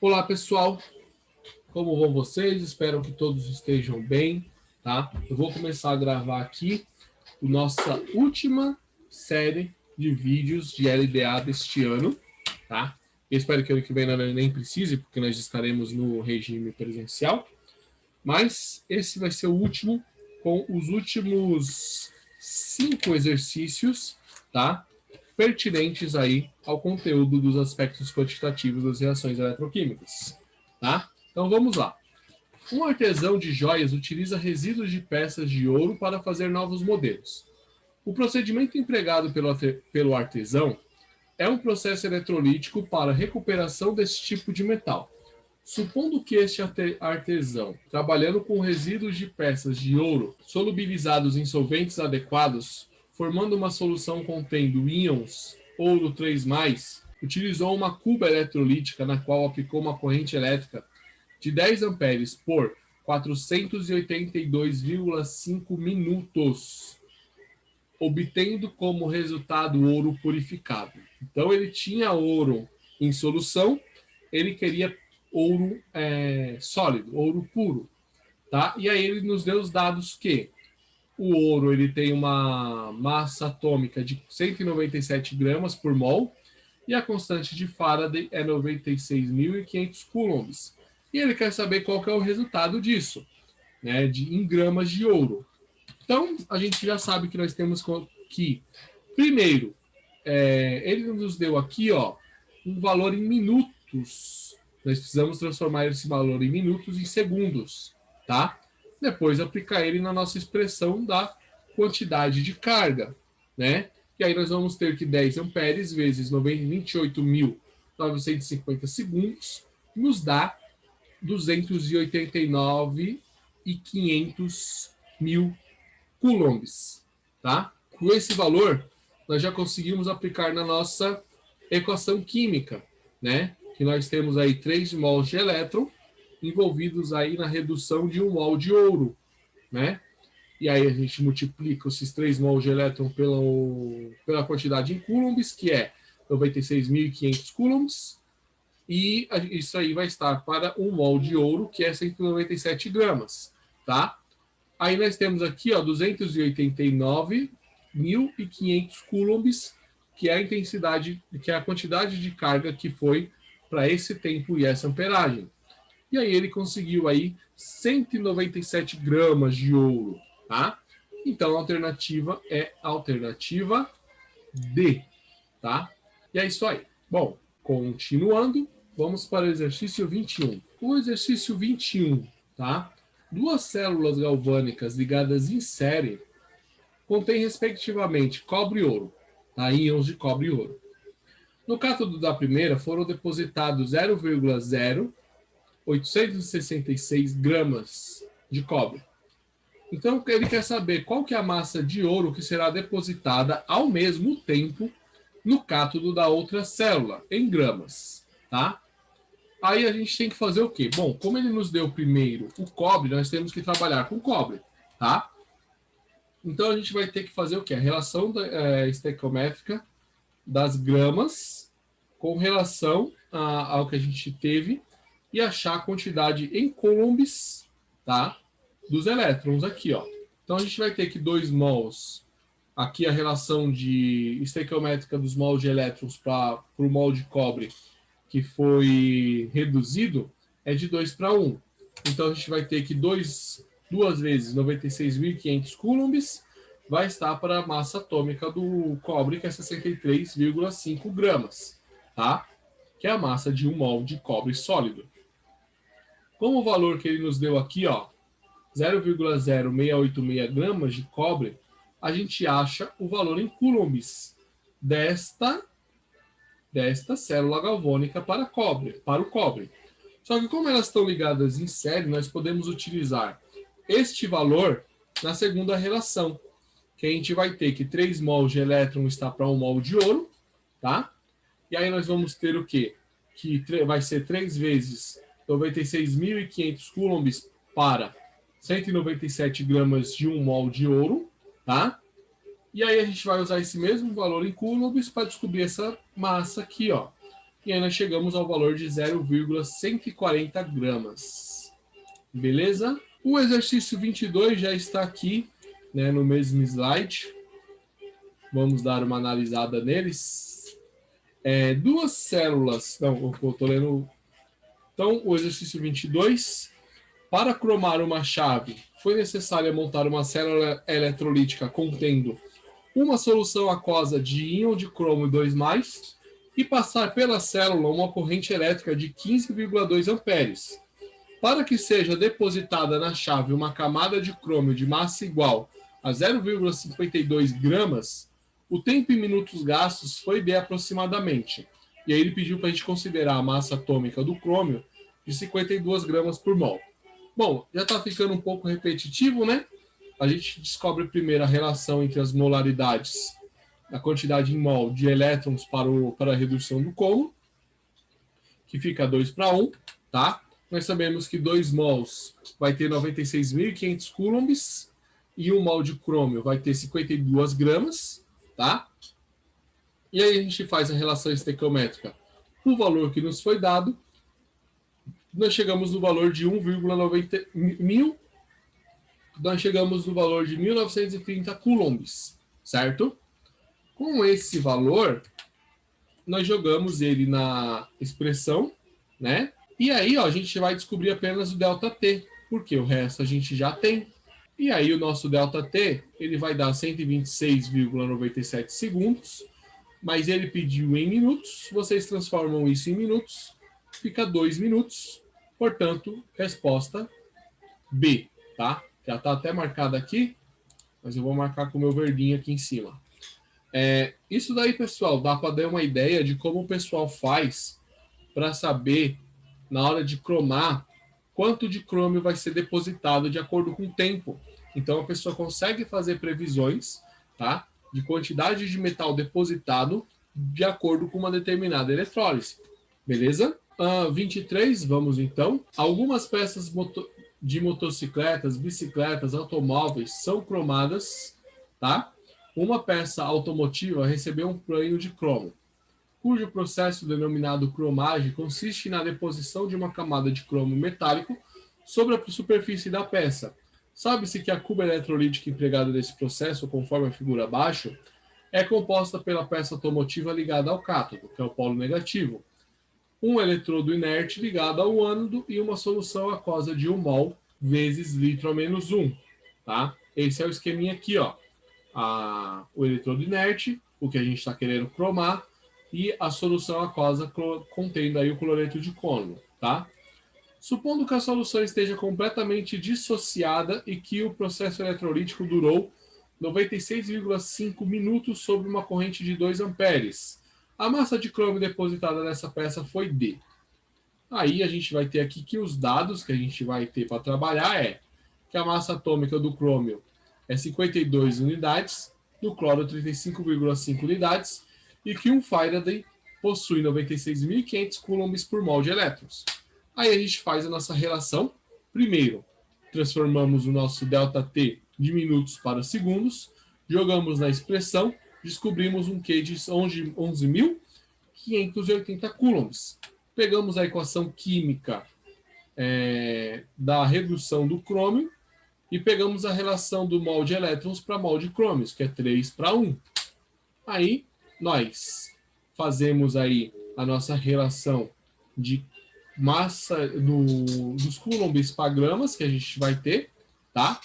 Olá, pessoal. Como vão vocês? Espero que todos estejam bem, tá? Eu vou começar a gravar aqui a nossa última série de vídeos de LDA deste ano, tá? Eu espero que ano que vem nem precise, porque nós estaremos no regime presencial. Mas esse vai ser o último, com os últimos 5 exercícios, tá? Pertinentes aí ao conteúdo dos aspectos quantitativos das reações eletroquímicas, tá? Então vamos lá. Um artesão de joias utiliza resíduos de peças de ouro para fazer novos modelos. O procedimento empregado pelo artesão é um processo eletrolítico para recuperação desse tipo de metal. Supondo que este artesão, trabalhando com resíduos de peças de ouro solubilizados em solventes adequados, formando uma solução contendo íons ouro 3+, utilizou uma cuba eletrolítica na qual aplicou uma corrente elétrica de 10 amperes por 482,5 minutos, obtendo como resultado ouro purificado. Então ele tinha ouro em solução, ele queria ouro sólido, ouro puro, tá? E aí ele nos deu os dados que o ouro ele tem uma massa atômica de 197 gramas por mol e a constante de Faraday é 96.500 coulombs. E ele quer saber qual que é o resultado disso, né, em gramas de ouro. Então, a gente já sabe que nós temos que, primeiro, ele nos deu aqui, ó, um valor em minutos. Nós precisamos transformar esse valor em minutos em segundos, tá? Depois aplicar ele na nossa expressão da quantidade de carga, né? E aí nós vamos ter que 10 amperes vezes 28.950 segundos nos dá 289.500 mil coulombs, tá? Com esse valor, nós já conseguimos aplicar na nossa equação química, né? Que nós temos aí 3 mols de elétron envolvidos aí na redução de 1 mol de ouro, né? E aí a gente multiplica esses 3 mols de elétron pela quantidade em coulombs, que é 96.500 coulombs, e isso aí vai estar para 1 mol de ouro, que é 197 gramas, tá? Aí nós temos aqui, ó, 289.500 coulombs, que é a intensidade, que é a quantidade de carga que foi para esse tempo e essa amperagem. E aí ele conseguiu aí 197 gramas de ouro, tá? Então a alternativa é a alternativa D, tá? E é isso aí. Bom, continuando, vamos para o exercício 21. O exercício 21, tá? Duas células galvânicas ligadas em série contêm respectivamente cobre e ouro, tá? Íons de cobre e ouro. No cátodo da primeira foram depositados 0,0866 gramas de cobre. Então ele quer saber qual que é a massa de ouro que será depositada ao mesmo tempo no cátodo da outra célula, em gramas, tá? Aí a gente tem que fazer o quê? Bom, como ele nos deu primeiro o cobre, nós temos que trabalhar com cobre, tá? Então a gente vai ter que fazer o quê? A relação estequiométrica das gramas com relação ao que a gente teve e achar a quantidade em coulombs, tá? Dos elétrons aqui, ó. Então a gente vai ter que 2 mols, aqui a relação de estequiométrica dos mols de elétrons para o mol de cobre que foi reduzido é de 2 para 1. Então a gente vai ter que 2 vezes 96.500 coulombs vai estar para a massa atômica do cobre, que é 63,5 gramas, tá? Que é a massa de 1 mol de cobre sólido. Como o valor que ele nos deu aqui, ó, 0,0686 gramas de cobre, a gente acha o valor em coulombs desta célula galvânica para o cobre. Só que como elas estão ligadas em série, nós podemos utilizar este valor na segunda relação, que a gente vai ter que 3 mols de elétron está para 1 mol de ouro, tá? E aí nós vamos ter o quê? Que vai ser 3 vezes 96.500 coulombs para 197 gramas de 1 mol de ouro, tá? E aí a gente vai usar esse mesmo valor em coulombs para descobrir essa massa aqui, ó. E aí nós chegamos ao valor de 0,140 gramas. Beleza? O exercício 22 já está aqui, né, no mesmo slide. Vamos dar uma analisada neles. Duas células... Não, eu estou lendo... Então, o exercício 22. Para cromar uma chave, foi necessário montar uma célula eletrolítica contendo uma solução aquosa de íon de cromo 2+, e passar pela célula uma corrente elétrica de 15,2 amperes. Para que seja depositada na chave uma camada de crômio de massa igual a 0,52 gramas, o tempo em minutos gastos foi de aproximadamente. E aí ele pediu para a gente considerar a massa atômica do crômio de 52 gramas por mol. Bom, já está ficando um pouco repetitivo, né? A gente descobre primeiro a relação entre as molaridades, a quantidade em mol de elétrons para a redução do cômodo, que fica 2:1, tá? Nós sabemos que 2 mols vai ter 96.500 coulombs e 1 mol de crômio vai ter 52 gramas, tá? E aí a gente faz a relação estequiométrica. O valor que nos foi dado, nós chegamos no valor de 1,90 mil, nós chegamos no valor de 1930 coulombs, certo? Com esse valor, nós jogamos ele na expressão, né? E aí, ó, a gente vai descobrir apenas o ΔT, porque o resto a gente já tem. E aí o nosso ΔT, ele vai dar 126,97 segundos, mas ele pediu em minutos, vocês transformam isso em minutos, fica 2 minutos, portanto, resposta B, tá? Já está até marcado aqui, mas eu vou marcar com o meu verdinho aqui em cima. Isso daí, pessoal, dá para dar uma ideia de como o pessoal faz para saber, na hora de cromar, quanto de crômio vai ser depositado de acordo com o tempo. Então, a pessoa consegue fazer previsões, tá, de quantidade de metal depositado de acordo com uma determinada eletrólise. Beleza? 23, vamos então. Algumas peças de motocicletas, bicicletas, automóveis são cromadas, tá? Uma peça automotiva recebeu um banho de cromo, cujo processo denominado cromagem consiste na deposição de uma camada de cromo metálico sobre a superfície da peça. Sabe-se que a cuba eletrolítica empregada nesse processo, conforme a figura abaixo, é composta pela peça automotiva ligada ao cátodo, que é o polo negativo, um eletrodo inerte ligado ao ânodo e uma solução aquosa de 1 mol vezes litro a menos 1. Tá? Esse é o esqueminha aqui, ó. O eletrodo inerte, o que a gente está querendo cromar, e a solução aquosa contendo aí o cloreto de cromo, tá? Supondo que a solução esteja completamente dissociada e que o processo eletrolítico durou 96,5 minutos sob uma corrente de 2 amperes. A massa de cromo depositada nessa peça foi D. Aí a gente vai ter aqui que os dados que a gente vai ter para trabalhar é que a massa atômica do crômio é 52 unidades, do cloro 35,5 unidades, e que um Faraday possui 96.500 coulombs por mol de elétrons. Aí a gente faz a nossa relação. Primeiro, transformamos o nosso ΔT de minutos para segundos, jogamos na expressão, descobrimos um Q de 11.580 coulombs. Pegamos a equação química da redução do crômio e pegamos a relação do mol de elétrons para mol de crômios, que é 3:1. Aí nós fazemos aí a nossa relação de massa dos coulombs para gramas que a gente vai ter, tá?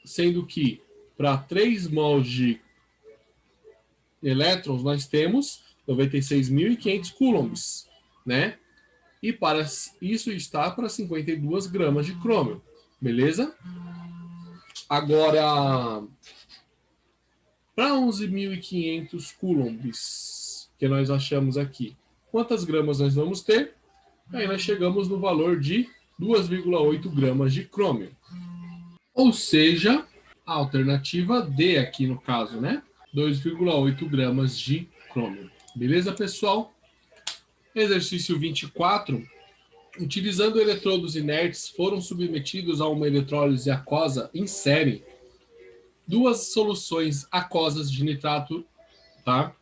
Sendo que para 3 mols de elétrons nós temos 96.500 coulombs, né? E para isso está para 52 gramas de crômio, beleza? Agora, para 11.500 coulombs que nós achamos aqui, quantas gramas nós vamos ter? Aí nós chegamos no valor de 2,8 gramas de crômio. Ou seja, a alternativa D aqui no caso, né? 2,8 gramas de crômio. Beleza, pessoal? Exercício 24. Utilizando eletrodos inertes, foram submetidos a uma eletrólise aquosa em série 2 soluções aquosas de nitrato, tá?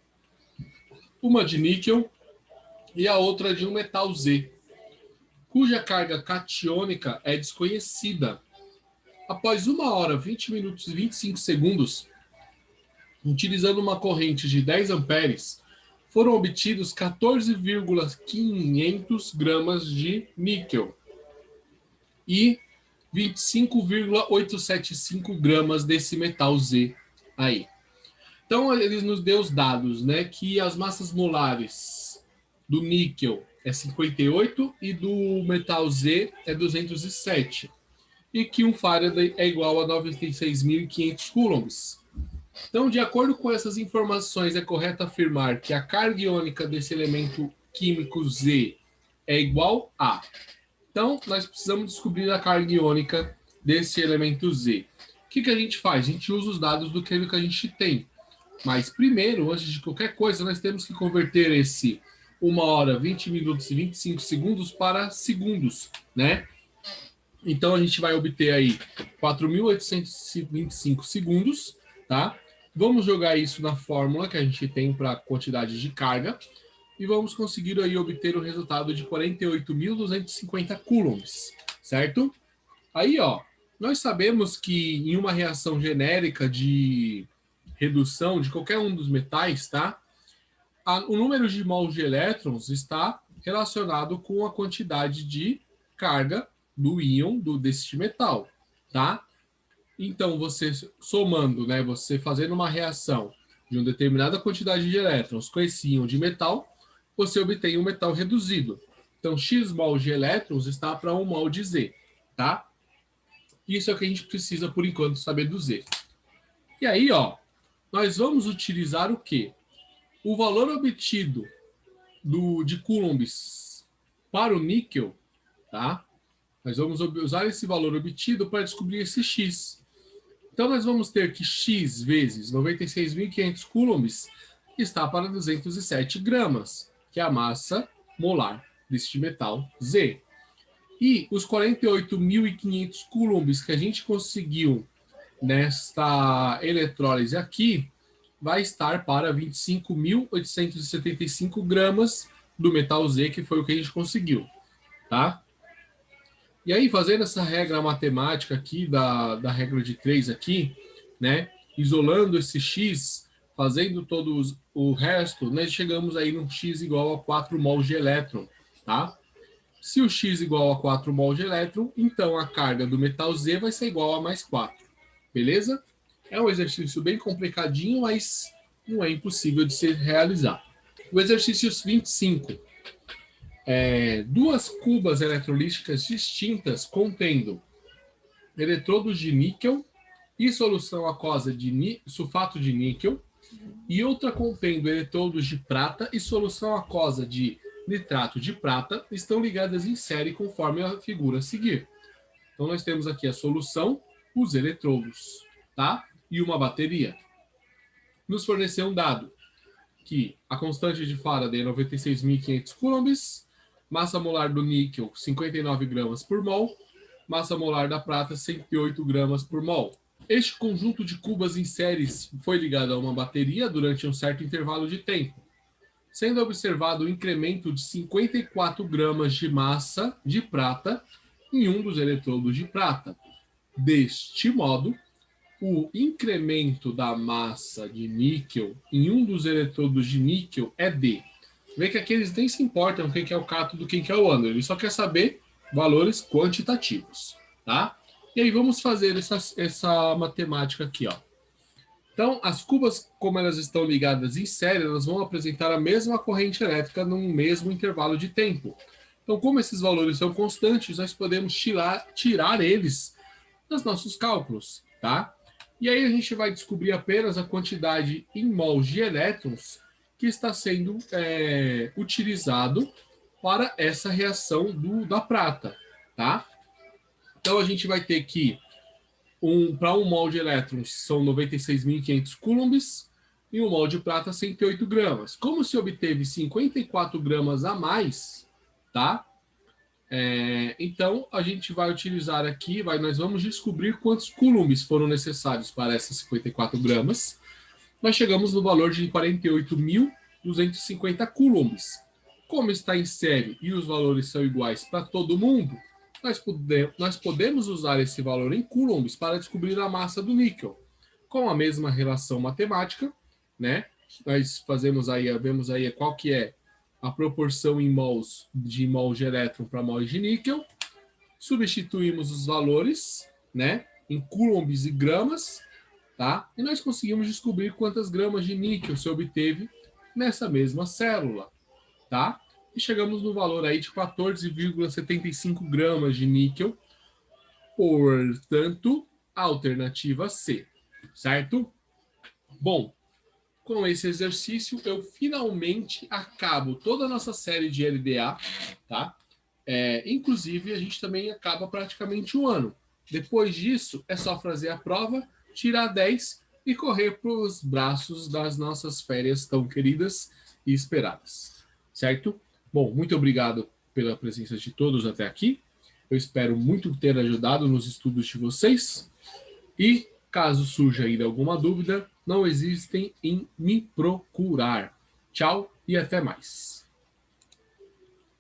uma de níquel e a outra de um metal Z, cuja carga catiônica é desconhecida. Após 1 hora, 20 minutos e 25 segundos, utilizando uma corrente de 10 amperes, foram obtidos 14,500 gramas de níquel e 25,875 gramas desse metal Z aí. Então, ele nos deu os dados, né? Que as massas molares do níquel é 58 e do metal Z é 207. E que um Faraday é igual a 96.500 coulombs. Então, de acordo com essas informações, é correto afirmar que a carga iônica desse elemento químico Z é igual a. Então, nós precisamos descobrir a carga iônica desse elemento Z. O que a gente faz? A gente usa os dados do que a gente tem. Mas primeiro, antes de qualquer coisa, nós temos que converter esse 1 hora, 20 minutos e 25 segundos para segundos, né? Então a gente vai obter aí 4.825 segundos, tá? Vamos jogar isso na fórmula que a gente tem para a quantidade de carga e vamos conseguir aí obter o resultado de 48.250 coulombs, certo? Aí, ó, nós sabemos que em uma reação genérica de redução de qualquer um dos metais, tá? O número de mols de elétrons está relacionado com a quantidade de carga do íon deste metal, tá? Então, você somando, né, você fazendo uma reação de uma determinada quantidade de elétrons com esse íon de metal, você obtém um metal reduzido. Então, X mol de elétrons está para 1 mol de Z, tá? Isso é o que a gente precisa, por enquanto, saber do Z. E aí, ó, nós vamos utilizar o quê? O valor obtido de coulombs para o níquel, tá? Nós vamos usar esse valor obtido para descobrir esse X. Então, nós vamos ter que X vezes 96.500 coulombs está para 207 gramas, que é a massa molar deste metal Z. E os 48.500 coulombs que a gente conseguiu nesta eletrólise aqui, vai estar para 25.875 gramas do metal Z, que foi o que a gente conseguiu, tá? E aí, fazendo essa regra matemática aqui, da regra de 3 aqui, né? Isolando esse X, fazendo todo o resto, nós chegamos aí no X igual a 4 mols de elétron, tá? Se o X igual a 4 mols de elétron, então a carga do metal Z vai ser igual a mais 4, beleza? É um exercício bem complicadinho, mas não é impossível de se realizar. O exercício 25. Duas cubas eletrolíticas distintas contendo eletrodos de níquel e solução aquosa de sulfato de níquel, e outra contendo eletrodos de prata e solução aquosa de nitrato de prata, estão ligadas em série conforme a figura a seguir. Então, nós temos aqui a solução, os eletrodos, tá? E uma bateria. Nos forneceu um dado que a constante de Faraday é 96.500 coulombs, massa molar do níquel 59 gramas por mol, massa molar da prata 108 gramas por mol. Este conjunto de cubas em séries foi ligado a uma bateria durante um certo intervalo de tempo, sendo observado um incremento de 54 gramas de massa de prata em um dos eletrodos de prata. Deste modo, o incremento da massa de níquel em um dos eletrodos de níquel é D. Vê que aqui eles nem se importam quem que é o cátodo, quem que é o ânodo. Ele só quer saber valores quantitativos, tá? E aí vamos fazer essa matemática aqui, ó. Então, as cubas, como elas estão ligadas em série, elas vão apresentar a mesma corrente elétrica num mesmo intervalo de tempo. Então, como esses valores são constantes, nós podemos tirar eles dos nossos cálculos, tá? E aí a gente vai descobrir apenas a quantidade em mols de elétrons que está sendo utilizado para essa reação da prata, tá? Então a gente vai ter que, para 1 mol de elétrons são 96.500 coulombs e 1 mol de prata 108 gramas. Como se obteve 54 gramas a mais, tá? Então, a gente vai utilizar aqui, nós vamos descobrir quantos coulombs foram necessários para essas 54 gramas. Nós chegamos no valor de 48.000 250 coulombs. Como está em série e os valores são iguais para todo mundo, nós podemos usar esse valor em coulombs para descobrir a massa do níquel. Com a mesma relação matemática, né? Nós vemos aí qual que é a proporção em mols de elétron para mols de níquel. Substituímos os valores, né, em coulombs e gramas, tá? E nós conseguimos descobrir quantas gramas de níquel se obteve nessa mesma célula, tá? E chegamos no valor aí de 14,75 gramas de níquel, portanto, alternativa C, certo? Bom, com esse exercício eu finalmente acabo toda a nossa série de LDA, tá? Inclusive, a gente também acaba praticamente um ano. Depois disso, é só fazer a prova, tirar 10 e correr para os braços das nossas férias tão queridas e esperadas. Certo? Bom, muito obrigado pela presença de todos até aqui. Eu espero muito ter ajudado nos estudos de vocês. E, caso surja ainda alguma dúvida, não hesitem em me procurar. Tchau e até mais.